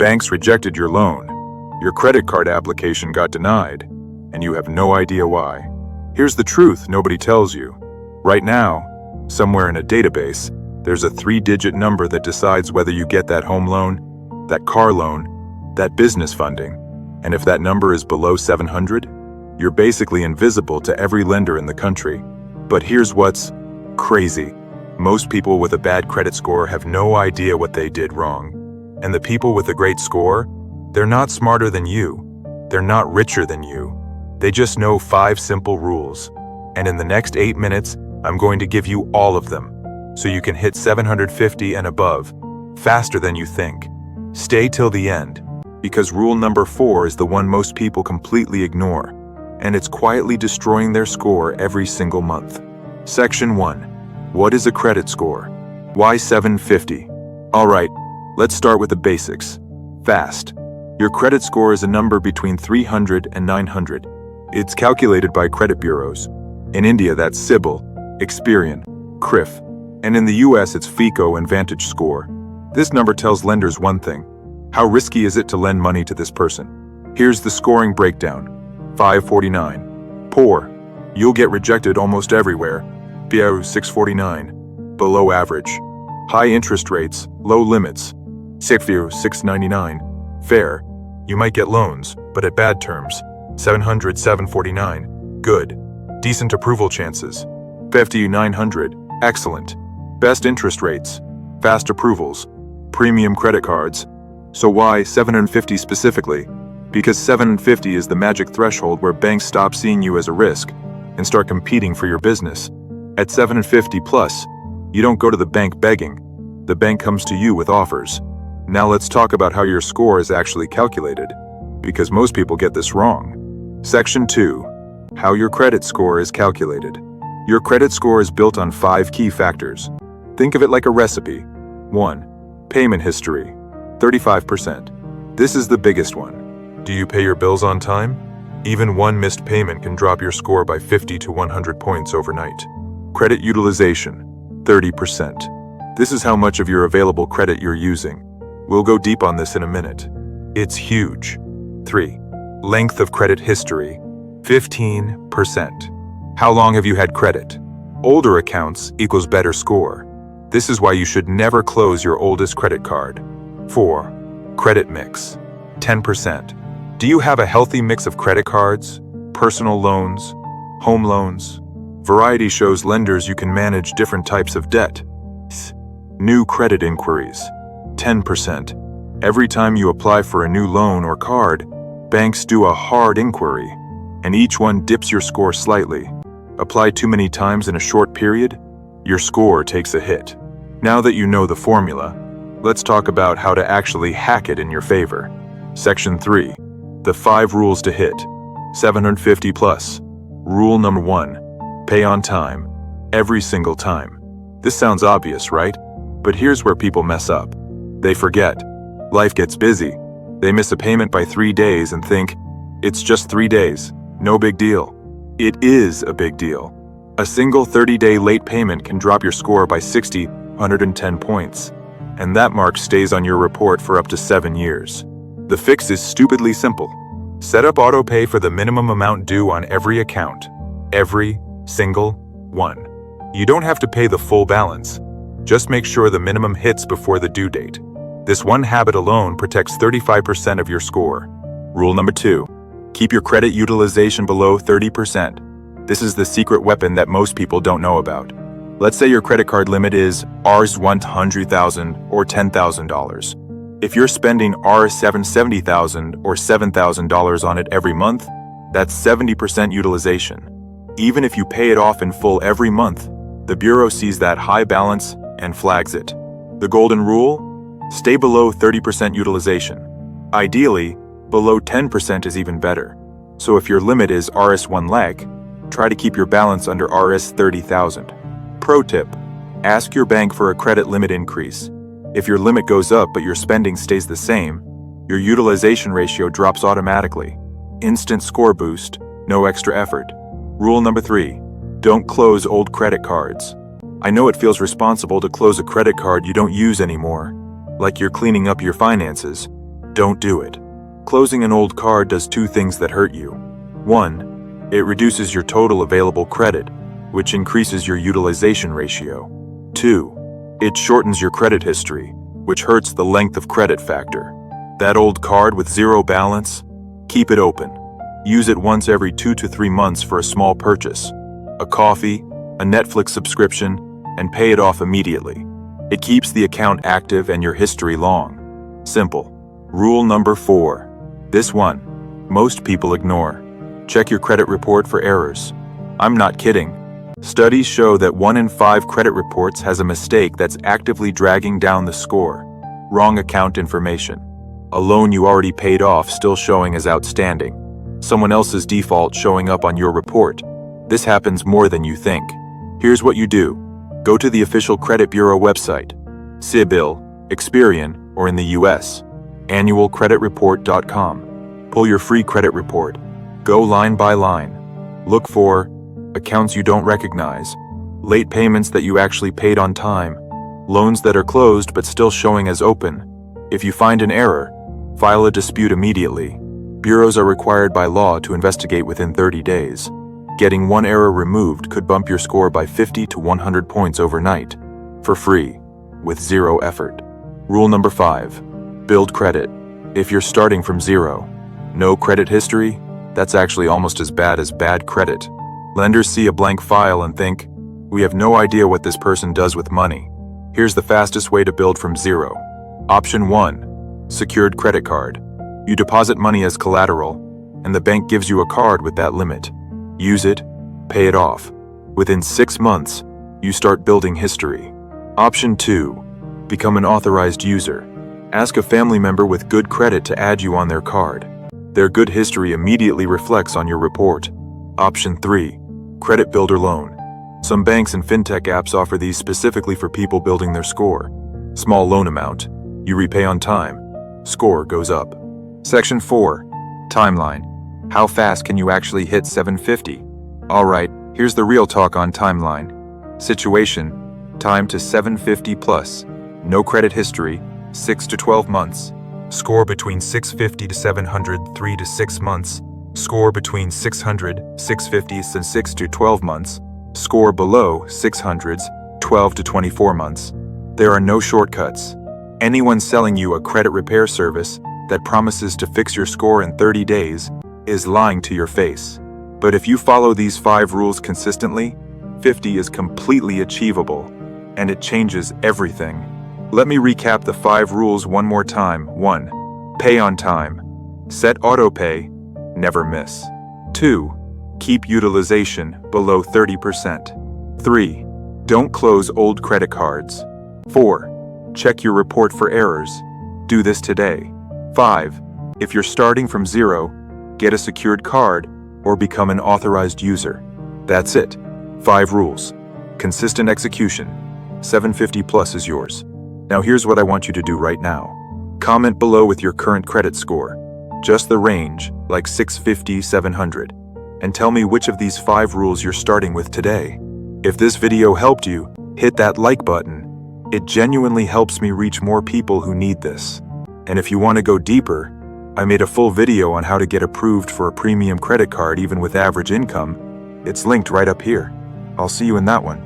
banks rejected your loan, your credit card application got denied, and you have no idea why. Here's the truth nobody tells you. Right now, somewhere in a database, there's a 3-digit number that decides whether you get that home loan, that car loan, that business funding. And if that number is below 700, you're basically invisible to every lender in the country. But here's what's crazy. Most people with a bad credit score have no idea what they did wrong. And the people with a great score, they're not smarter than you. They're not richer than you. They just know 5 simple rules. And in the next 8 minutes, I'm going to give you all of them, so you can hit 750 and above, faster than you think. Stay till the end, because rule number 4 is the one most people completely ignore, and it's quietly destroying their score every single month. Section 1. What is a credit score? Why 750? Alright, let's start with the basics. Fast. Your credit score is a number between 300 and 900. It's calculated by credit bureaus. In India, that's CIBIL, Experian, CRIF, and in the US, it's FICO and Vantage Score. This number tells lenders one thing: how risky is it to lend money to this person? Here's the scoring breakdown. 549. Poor. You'll get rejected almost everywhere. BRU 649. Below average. High interest rates, low limits. SICFU 699. Fair. You might get loans, but at bad terms. 700 749. Good. Decent approval chances. 50 900. Excellent. Best interest rates. Fast approvals. Premium credit cards. So why 750 specifically? Because 750 is the magic threshold where banks stop seeing you as a risk and start competing for your business. At 750 plus, you don't go to the bank begging. The bank comes to you with offers. Now let's talk about how your score is actually calculated, because most people get this wrong. Section 2. How your credit score is calculated. Your credit score is built on 5 key factors. Think of it like a recipe. 1. Payment history. 35%. This is the biggest one. Do you pay your bills on time? Even one missed payment can drop your score by 50 to 100 points overnight. Credit utilization. 30%. This is how much of your available credit you're using. We'll go deep on this in a minute. It's huge. 3. Length of credit history. 15%. How long have you had credit? Older accounts equals better score. This is why you should never close your oldest credit card. 4. Credit mix. 10%. Do you have a healthy mix of credit cards, personal loans, home loans? Variety shows lenders you can manage different types of debt. New credit inquiries. 10%. Every time you apply for a new loan or card, banks do a hard inquiry, and each one dips your score slightly. Apply too many times in a short period, your score takes a hit. Now that you know the formula, let's talk about how to actually hack it in your favor. Section 3. The 5 rules to hit 750 plus. Rule number 1. Pay on time. Every single time. This sounds obvious, right? But here's where people mess up. They forget. Life gets busy. They miss a payment by 3 days and think, it's just 3 days, no big deal. It is a big deal. A single 30-day late payment can drop your score by 60, 110 points. And that mark stays on your report for up to 7 years. The fix is stupidly simple. Set up autopay for the minimum amount due on every account. Every single one. You don't have to pay the full balance. Just make sure the minimum hits before the due date. This one habit alone protects 35% of your score. Rule number 2. Keep your credit utilization below 30%. This is the secret weapon that most people don't know about. Let's say your credit card limit is Rs $100,000 or $10,000. If you're spending Rs $770,000 or $7,000 on it every month, that's 70% utilization. Even if you pay it off in full every month, the Bureau sees that high balance and flags it. The golden rule? Stay below 30% utilization. Ideally, below 10% is even better. So if your limit is Rs 1 lakh, try to keep your balance under Rs 30,000. Pro tip: ask your bank for a credit limit increase. If your limit goes up but your spending stays the same, your utilization ratio drops automatically. Instant score boost, no extra effort. Rule number 3. Don't close old credit cards. I know it feels responsible to close a credit card you don't use anymore, like you're cleaning up your finances. Don't do it. Closing an old card does two things that hurt you. 1. It reduces your total available credit, which increases your utilization ratio. 2. It shortens your credit history, which hurts the length of credit factor. That old card with zero balance? Keep it open. Use it once every 2 to 3 months for a small purchase, a coffee, a Netflix subscription, and pay it off immediately. It keeps the account active and your history long. Simple. Rule number 4. This one, most people ignore. Check your credit report for errors. I'm not kidding. Studies show that 1 in 5 credit reports has a mistake that's actively dragging down the score. Wrong account information. A loan you already paid off still showing as outstanding. Someone else's default showing up on your report. This happens more than you think. Here's what you do. Go to the official credit bureau website, CIBIL, Experian, or in the US, annualcreditreport.com. Pull your free credit report. Go line by line. Look for accounts you don't recognize, late payments that you actually paid on time, loans that are closed but still showing as open. If you find an error, file a dispute immediately. Bureaus are required by law to investigate within 30 days. Getting one error removed could bump your score by 50 to 100 points overnight, for free, with zero effort. Rule number 5. Build credit. If you're starting from zero, no credit history, that's actually almost as bad credit. Lenders see a blank file and think, we have no idea what this person does with money. Here's the fastest way to build from zero. Option 1. Secured credit card. You deposit money as collateral, and the bank gives you a card with that limit. Use it, pay it off. Within 6 months, you start building history. Option 2. Become an authorized user. Ask a family member with good credit to add you on their card. Their good history immediately reflects on your report. Option 3. Credit builder loan. Some banks and fintech apps offer these specifically for people building their score. Small loan amount. You repay on time. Score goes up. Section 4. Timeline. How fast can you actually hit 750? Alright, here's the real talk on timeline. Situation. Time to 750 plus. No credit history. 6 to 12 months. Score between 650 to 700, 3 to 6 months. Score between 600, 650s and 6 to 12 months. Score below 600s, 12 to 24 months. There are no shortcuts. Anyone selling you a credit repair service that promises to fix your score in 30 days is lying to your face. But if you follow these 5 rules consistently, 50 is completely achievable, and it changes everything. Let me recap the 5 rules one more time. 1. Pay on time. Set autopay. Never miss. 2. Keep utilization below 30%. 3. Don't close old credit cards. 4. Check your report for errors. Do this today. 5. If you're starting from zero, get a secured card or become an authorized user. That's it. 5 rules. Consistent execution. 750 plus is yours. Now here's what I want you to do right now. Comment below with your current credit score. Just the range, like 650, 700. And tell me which of these 5 rules you're starting with today. If this video helped you, hit that like button. It genuinely helps me reach more people who need this. And if you want to go deeper, I made a full video on how to get approved for a premium credit card even with average income. It's linked right up here. I'll see you in that one.